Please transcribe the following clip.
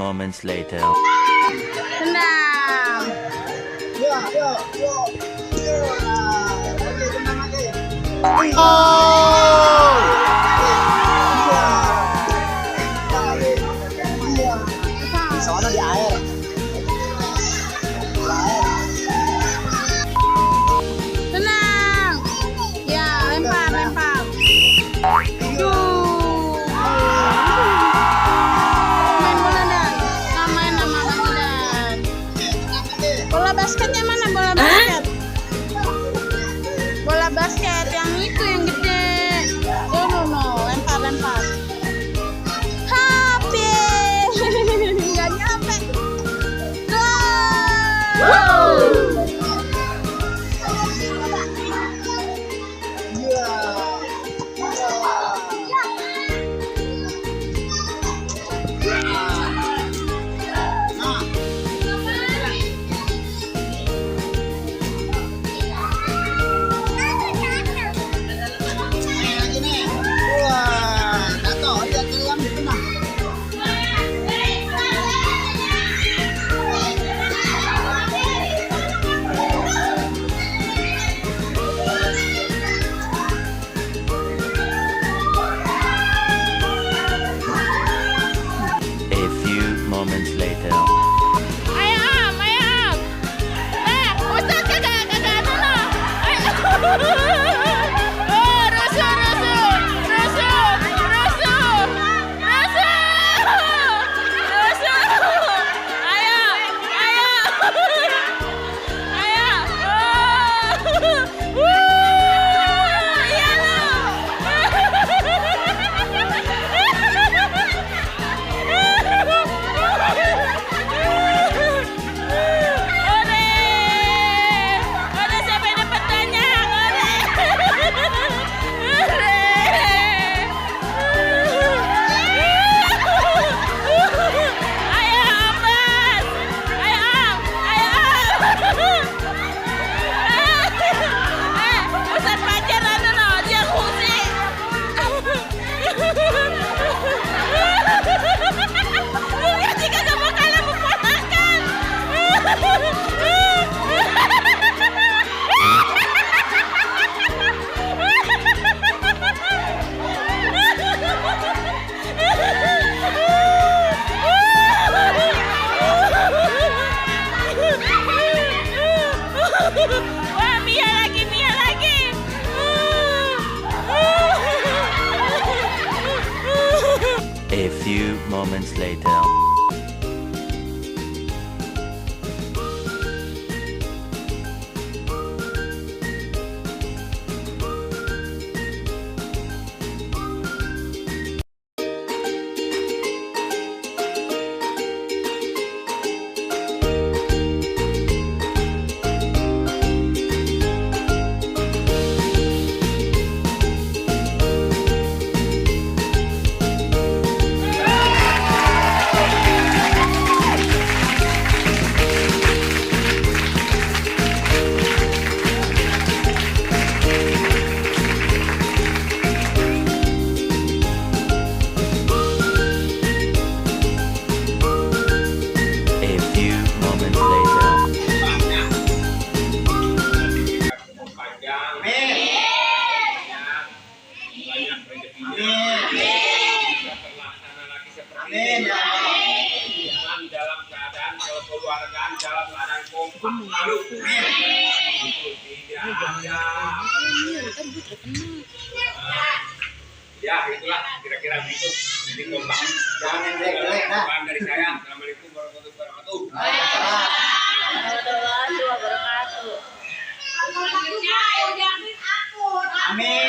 moments later. Tenang. Yuk. Oke, tenang aja. Di sana di air. Tenang. Ya, lempar. Duh. Main bola dan. Main sama Bang Dan. Bola basketnya mana? Bola basket. Bola basket yang itu yang gede. No. Lempar. Happy. Nggak nyampe. Wow. Moments later. Ayam. Ustaz kagak dulu. Oh, rusuh. Ayo. Iya lu. Wah, Mia lagi. A few moments later. Dalam keadaan kekeluargaan dalam keadaan kompak lalu tidak ada ya itulah kira-kira begitu jadi kompak jangan yang jelek-jelek dari saya. Assalamualaikum warahmatullahi wabarakatuh. Amin.